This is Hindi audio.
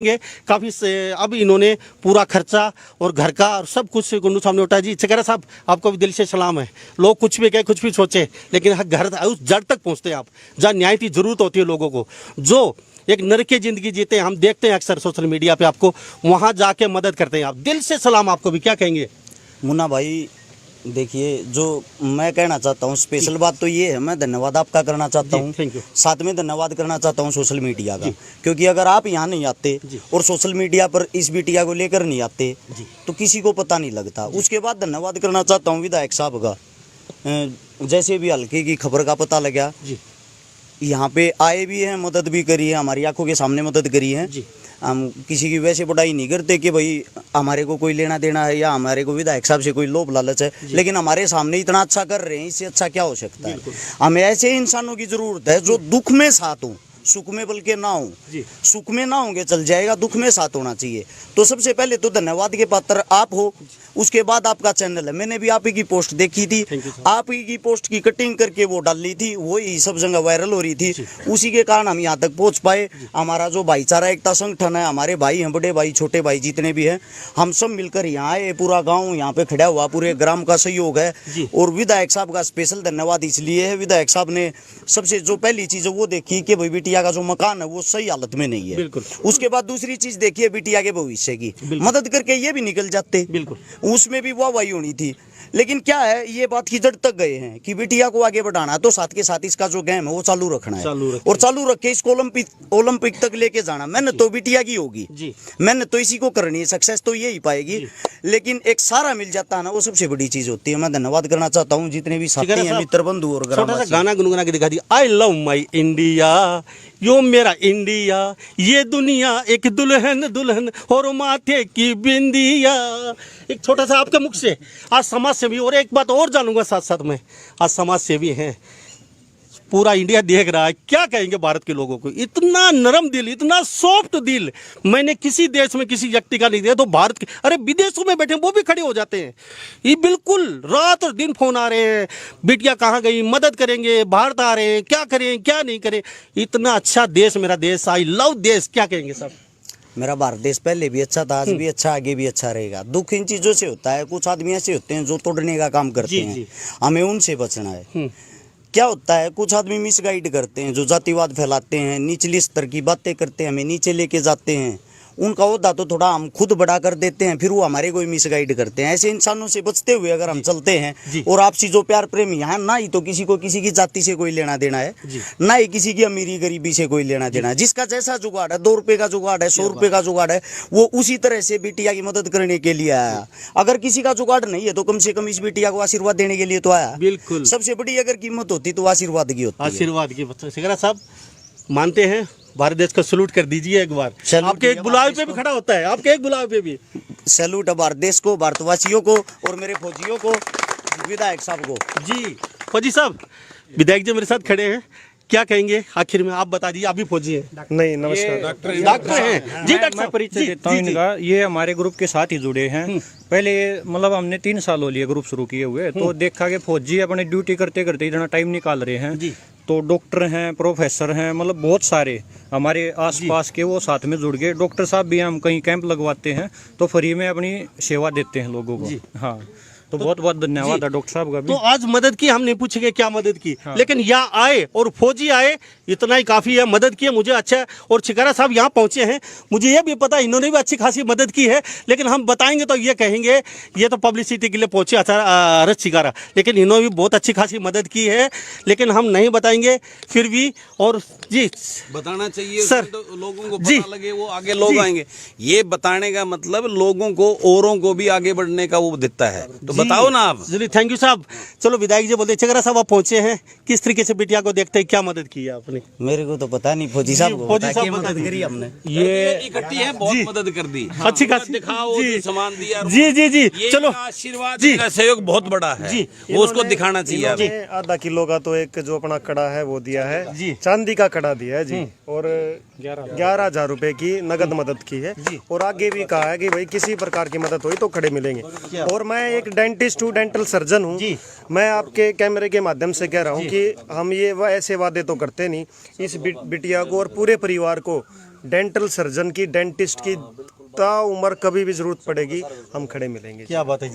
काफ़ी अब इन्होंने पूरा खर्चा और घर का और सब कुछ गुन्नू साहब ने उठाया। जी चकेरा साहब, आपको भी दिल से सलाम है। लोग कुछ भी कहे, कुछ भी सोचे, लेकिन घर उस जड़ तक पहुंचते हैं आप, जहाँ न्याय की जरूरत होती है लोगों को, जो एक नरक की जिंदगी जीते हैं। हम देखते हैं अक्सर सोशल मीडिया पे आपको, वहाँ जाके मदद करते हैं आप। दिल से सलाम आपको भी। क्या कहेंगे मुन्ना भाई? देखिए, जो मैं कहना चाहता हूँ, स्पेशल बात तो ये है, मैं धन्यवाद आपका करना चाहता हूँ, साथ में धन्यवाद करना चाहता हूँ सोशल मीडिया का, क्योंकि अगर आप यहाँ नहीं आते और सोशल मीडिया पर इस बिटिया को लेकर नहीं आते तो किसी को पता नहीं लगता। उसके बाद धन्यवाद करना चाहता हूँ विधायक साहब का, जैसे भी हल्के की खबर का पता लगा, यहाँ पे आए भी हैं, मदद भी करी है, हमारी आंखों के सामने मदद करी है। हम किसी की वैसे बढ़ाई नहीं करते कि भाई हमारे को कोई लेना देना है या हमारे को विधायक साहब से कोई लोभ लालच है, लेकिन हमारे सामने इतना अच्छा कर रहे हैं, इससे अच्छा क्या हो सकता है। हमें ऐसे इंसानों की जरूरत है जो दुख में साथ हो, सुख में बल्कि ना हो। सुख में ना होंगे चल जाएगा, दुख में साथ होना चाहिए। तो सबसे पहले तो धन्यवाद के पात्र आप हो, उसके बाद आपका चैनल है। मैंने भी आप ही की पोस्ट देखी थी, आप ही की पोस्ट की कटिंग करके वो डाली थी, वही सब जगह वायरल हो रही थी। उसी के कारण हम यहाँ तक पहुँच पाए। हमारा जो भाईचारा एकता संगठन है, हमारे भाई हैं, बड़े भाई छोटे भाई जितने भी हैं, हम सब मिलकर यहाँ आए। पूरा गाँव यहाँ पे खड़ा हुआ, पूरे ग्राम का सहयोग है। और विधायक साहब का स्पेशल धन्यवाद इसलिए है, विधायक साहब ने सबसे जो पहली चीज़ वो देखी कि भाई बिटिया का जो मकान है वो सही हालत में नहीं है। उसके बाद दूसरी चीज देखिए बिटिया के भविष्य की, मदद करके ये भी निकल जाते, उसमें भी वाहवाही होनी थी। लेकिन क्या है, ये बात की जड़ तक गए हैं कि बिटिया को आगे बढ़ाना है, तो साथ के साथ इसका जो गेम है वो चालू रखना है, और चालू रख के इसको ओलंपिक तक लेके जाना। मेहनत तो बिटिया की होगी, मेहनत तो इसी को करनी है, सक्सेस तो यही पाएगी। लेकिन एक सारा मिल जाता है ना, वो सबसे बड़ी चीज होती है। मैं धन्यवाद करना चाहता हूँ जितने भी साथी हैं, मित्र बंधु और गाना गुनगुना के दिखा दिया। आई लव माई इंडिया, यो मेरा इंडिया, ये दुनिया एक दुल्हन दुल्हन और माथे की बिंदिया। एक छोटा सा आपके मुख से, आज समाज सेवी, और एक बात और जानूंगा साथ साथ में, आज समाज सेवी हैं, पूरा इंडिया देख रहा है। क्या कहेंगे भारत के लोगों को? इतना नरम दिल, इतना सॉफ्ट दिल मैंने किसी देश में किसी व्यक्ति का नहीं दिया। तो भारत के, अरे विदेशों में बैठे वो भी खड़े हो जाते हैं। ये बिल्कुल रात और दिन फोन आ रहे हैं, बिटिया कहाँ गई, मदद करेंगे, भारत आ रहे हैं, क्या करें क्या नहीं करें। इतना अच्छा देश मेरा देश, आई लव देश। क्या कहेंगे साहब? मेरा भारत देश पहले भी अच्छा था, आज भी अच्छा, आगे भी अच्छा रहेगा। दुख इन चीज़ों से होता है, कुछ आदमी ऐसे होते हैं जो तोड़ने का काम करते हैं, हमें उनसे बचना है। क्या होता है, कुछ आदमी मिसगाइड करते हैं, जो जातिवाद फैलाते हैं, निचली स्तर की बातें करते हैं, हमें नीचे लेके जाते हैं। उनका होता तो थोड़ा हम खुद बड़ा कर देते हैं, फिर वो हमारे को ही मिसगाइड करते हैं। ऐसे इंसानों से बचते हुए अगर हम चलते हैं, और आपसी जो प्यार प्रेम यहाँ, ना ही तो किसी को किसी की जाति से कोई लेना देना है, ना ही किसी की अमीरी गरीबी से कोई लेना देना है। जिसका जैसा जुगाड़ है, 2 रुपए का जुगाड़ है, 100 रुपए का जुगाड़ है, वो उसी तरह से बिटिया की मदद करने के लिए आया। अगर किसी का जुगाड़ नहीं है तो कम से कम इस बिटिया को आशीर्वाद देने के लिए तो आया। बिल्कुल, सबसे बड़ी अगर कीमत होती तो आशीर्वाद की होती। आशीर्वाद की। सिकरा साहब मानते हैं, भारत देश का सैल्यूट कर दीजिए एक बार। आपके एक बुलावे पे भी खड़ा होता है, आपके एक बुलावे पे भी सैल्यूट है भारत देश को, भारतवासियों को, और मेरे फौजियों को, विधायक साहब को। जी फौजी साहब, विधायक जी मेरे साथ खड़े हैं, क्या कहेंगे आखिर में? आप बता दीजिए, आप भी फौजी हैं। नहीं, नमस्कार। डॉक्टर हैं जी। डॉक्टर मैं परिचय देता हूँ इनका। ये हमारे ग्रुप के साथ ही जुड़े हैं। पहले मतलब हमने 3 साल हो लिए ग्रुप शुरू किए हुए, तो देखा कि फौजी अपनी ड्यूटी करते करते इतना टाइम निकाल रहे हैं। तो डॉक्टर हैं, प्रोफेसर हैं, मतलब बहुत सारे हमारे आसपास के वो साथ में जुड़ गए। डॉक्टर साहब भी हम कहीं कैंप लगवाते हैं तो फ्री में अपनी सेवा देते हैं लोगों को। हाँ, तो बहुत बहुत धन्यवाद है डॉक्टर साहब का भी। तो आज मदद की, हम नहीं पूछेंगे क्या मदद की, लेकिन यहाँ आए और फौजी आए, इतना ही काफ़ी है। मदद की है, मुझे अच्छा है। और चिकारा साहब यहाँ पहुँचे हैं, मुझे ये भी पता इन्होंने भी अच्छी खासी मदद की है। लेकिन हम बताएंगे तो ये कहेंगे ये तो पब्लिसिटी के लिए पहुँचे अरज चिकारा, लेकिन इन्होंने भी बहुत अच्छी खासी मदद की है, लेकिन हम नहीं बताएंगे फिर भी। और जी बताना चाहिए सर, तो लोगों को पता लगे, वो आगे लोग आएंगे। ये बताने का मतलब लोगों को, औरों को भी आगे बढ़ने का वो देता है। तो बताओ ना आप। चलिए, थैंक यू साहब। चलो विधायक जी बोलते, चिकारा साहब आप पहुंचे हैं, किस तरीके से बिटिया को देखते हैं, क्या मदद की है आपने? मेरे को तो पता नहीं, फौजी साहब को फौजी साहब मदद करी हमने। ये इकट्ठी है, बहुत मदद कर दी, अच्छी खासी दिखाओ, सामान दिया। जी जी जी, चलो आशीर्वाद का सहयोग बहुत बड़ा है जी, वो उसको दिखाना चाहिए। आधा किलो का तो एक जो अपना कड़ा है वो दिया है जी, चांदी का कड़ा दिया है जी, और 11,000 रुपए की नगद मदद की है। और आगे भी कहा है कि भाई किसी प्रकार की मदद हुई तो खड़े मिलेंगे। और मैं एक डेंटिस्ट हूँ, डेंटल सर्जन हूँ। मैं आपके कैमरे के माध्यम से कह रहा हूँ कि हम ये ऐसे वादे तो करते नहीं, इस बिटिया को और पूरे परिवार को डेंटल सर्जन की, डेंटिस्ट की ता उम्र कभी भी जरूरत पड़ेगी हम खड़े मिलेंगे। क्या बात है।